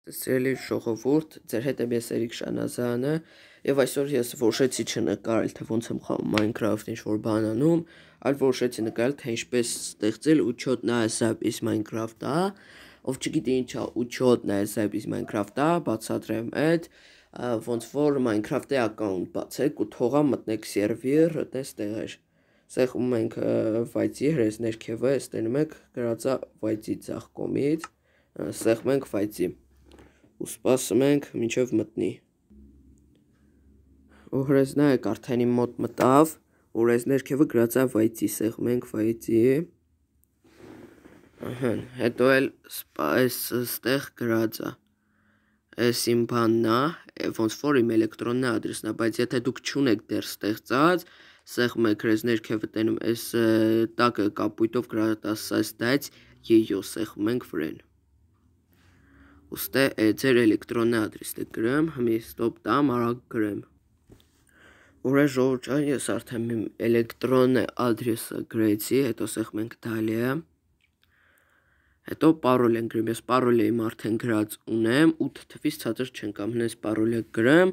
Սիրելի ժողովուրդ, ձեր հետ եմ ես Էրիկ Շանազյանը եւ այսօր ես որոշեցի չնկարել թե ոնց եմ խաղում Minecraft ինչ-որ բան անում, այլ որոշեցի նկարել թե ինչպես ստեղծել учетная запись Minecraft-ա, ով չգիտի ինչ է учетная запись Minecraft-ա, բացատրեմ այդ ոնց որ Minecraft-ի account բացեք ու թողա մտնեք սերվեր, այդտեղ Սեղմում ենք վայծի հրես ներքևը, ստենում եք գրածա վայծի ձախ կողմից, սեղմում ենք վայծի ու սպասում ենք մինչև մտնի։ Ու հրես նայեք արդեն իմ մոտ մտավ, ու հրես ներքևը գրածա վայծի, սեղմում ենք վայծի։ Հետո էլ ստեղ գրածա։ Այս իմ բանն է, ոնց որ իմ էլեկտրոնն ադրեսն է, բայց եթե դուք չունեք դեռ ստեղծած, սեղմում եք հրես ներքևը տենում այս տակը կապույտով գրած создать ее, սեղմում ենք վրան։ Ուստի ձեր էլեկտրոնն ադրեսն է գրեմ, հիմա ստոպ տամ, արագ գրեմ։ Ուրեմն ժողովուրդ, ես արդեն իմ էլեկտրոն ադրեսը գրեցի, հետո սեղմում ենք դալիա։ Հետո պարոլ ենք գրում, ես պարոլը իմ արդեն գրած ունեմ, 8 թվից ցածր չեմ կամ հենց պարոլը գրեմ,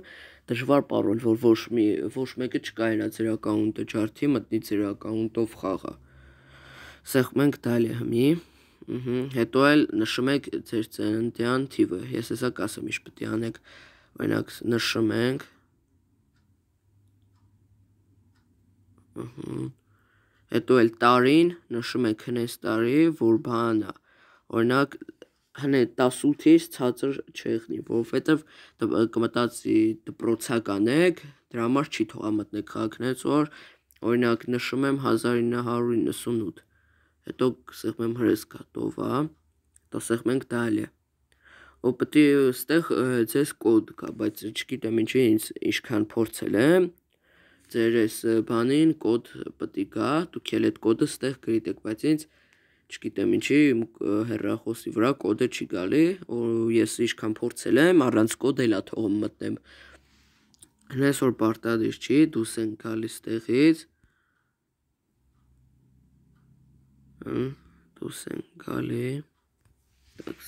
դժվար պարոլ, որ ոչ մեկը չկա իրա ձեր account-ը ջարդի, մտնի ձեր account-ով խաղա։ Սեղմում ենք դալիա հիմի, հետո էլ նշում եք ձեր ծննդյան թիվը, ես հեսա կասեմ ինչ պետք է անեք, օրինակ նշում ենք, հետո էլ տարին, նշում եք հենց տարի, որ բան է, օրինակ հնե 18-ից ցածր չեղնի, որովհետև կմտածի դպրոցական եք, դրա համար չի թողա մտնեք քաղաքնից, որ օրինակ նշում եմ 1998, հետո սեղմում եմ հրես կատովա, հետո սեղմում ենք դալիա, ու պետք է ստեղ ձեզ կոդ կա, բայց չգիտեմ ինչքան փորձել եմ, ձեր այս բանին կոդ պետք է գա, դուք էլ այդ կոդը ստեղ գրείτε, բայց ինձ չգիտեմ ինչի հեռախոսի վրա կոդը չի գալի, ու ես ինչքան փորձել եմ, առանց կոդ էլա թողում մտնեմ։ Հենց որ պարտադիր չի, դուրս ենք գալիս տեղից։ Դուրս ենք գալի։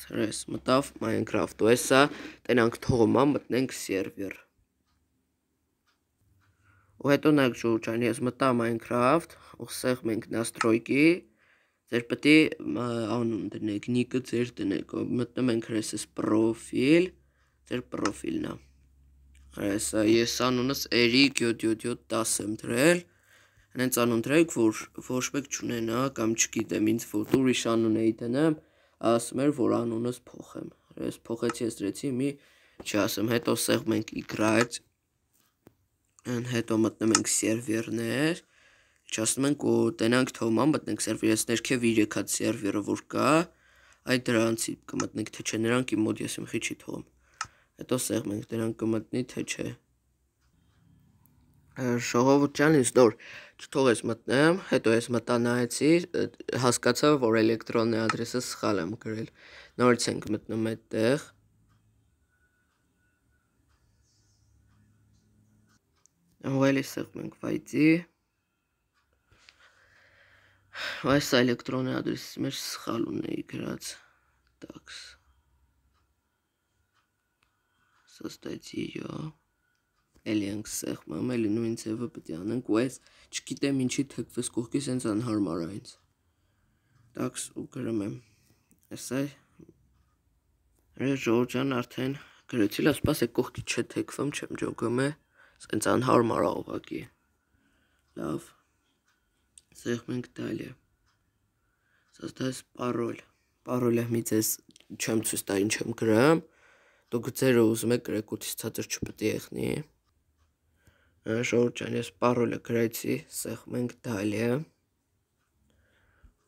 Հրես մտավ Minecraft-ը, հեսա տենանք թողումա մտնենք սերվեր։ Ու հետո նայեք ժողովուրդ, ես մտա Minecraft, ու սեղմում ենք настройки, ձեր պետք է անուն դնեք, նիկը ձեր դնեք, մտնում ենք հրեսս պրոֆիլ, ձեր պրոֆիլն է։ Հրեսա ես անունս Էրիկ 77710 եմ դրել, հենց անուն դրեք, որ ոչ մեկ չունենա կամ չգիտեմ ինձ որ ուրիշ անուն էի դնեմ, ասում էր որ անունս փոխեմ։ Հրես փոխեցի, ես դրեցի մի չասեմ, հետո սեղմում ենք իգրայց, հետո մտնում ենք սերվերներ, չասում ենք ու տենանք թողումա մտնենք սերվեր, ես ներքև 3 հատ սերվերը որ կա, այդ դրանցի կմտնենք թե չէ, նրանք իմ մոտ ես իմխի չի թողում, հետո սեղմում ենք դրանք կմտնի թե չէ։ Ժողովուրդ ջան, ինձ նոր չթողես մտնեմ, հետո ես մտա նայեցի, հասկացա, որ էլեկտրոնի ադրեսը սխալ եմ գրել, նորից ենք մտնում այդտեղ, ու էլի սեղմում ենք վայծի, այս էլեկտրոնի ադրեսի մեջ սխալ ունեի գրած, տաքս, создать ее, էլի ենք սեղմում, էլի նույն ձևը պետք է անենք, ու այս չգիտեմ ինչի թեքվես կողքից հենց անհարմար է ինձ, տաքս ու գրում եմ, այսա, ժողովուրդ ջան արդեն գրեցի, լավ սպասեք կողքի չէ թեքվում, չեմ ջոգում է, սենց անհարմար է ուղղակի, լավ, սեղմում ենք դալիա, создать пароль, պարոլը մի ձեզ չեմ ցույց տա ինչ եմ գրում, դուք ձերը ուզում եք գրեք 8-ից ցածր չպետք է եղնի, ժողովուրդ ջան ես պարոլը գրեցի, սեղմում ենք դալիա,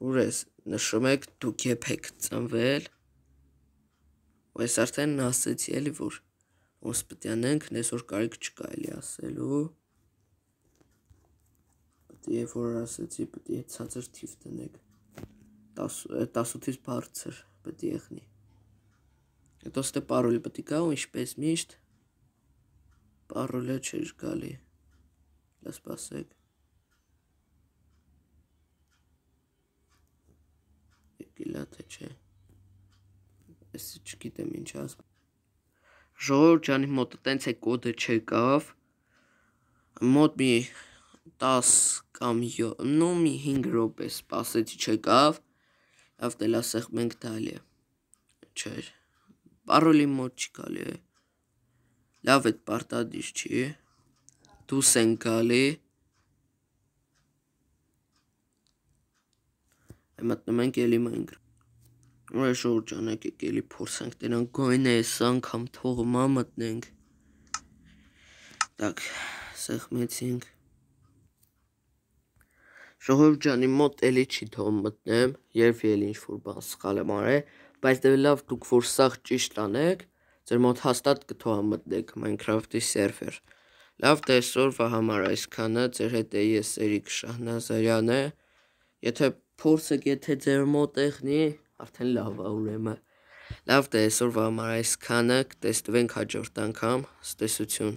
ուրես նշում եք դուք երբ եք ծնվել, ու ես արդեն ասեցի էլի որ ոնց պետք է անենք, նես որ կարիք չկա էլի ասելու, պետք է որ ասեցի պետք է ցածր թիվ տնեք, 18-ից բարձր պետք է եղնի, հետո ստե պարոլը պետք է գա ու ինչպես միշտ, պարոլը չէր գալի, լավ սպասեք, եկիլա թե չէ, ես չգիտեմ ինչ ասում, Ժողովուրդ ջանի մոտը տենց է կոդը չեկավ, մոտ մի 10 կամ մի 5 րոպե սպասեցի չեկավ, լավ դե ասենք մենք տալի է, չէր, պարոլի մոտ չի գալի է, լավ էդ պարտադիր չի, դուս են գալի, մտնում ենք էլի Minecraft, ժողովուրդ ջան եկեք էլի փորձենք դրանք գոյն է այս անգամ թողմա մտնենք, տակ սեղմեցինք, ժողովուրդ ջանի մոտ էլի չի թող մտնեմ, երբ էլի ինչ-որ բան սխալ եմ արել, բայց դե լավ դուք որ սաղ ճիշտ անեք, ձեր մոտ հաստատ կթողա մտնեք Minecraft-ի սերվեր, լավ դե այսօրվա համար այսքանը, ձեր հետ է ես Էրիկ Շահնազարյանը, եթե փորձեք, եթե ձեր մոտ եղնի, արդեն լավ է ուրեմն, լավ դե այսօրվա համար այսքանը, կտեսնվենք հաջորդ անգամ, ցտեսություն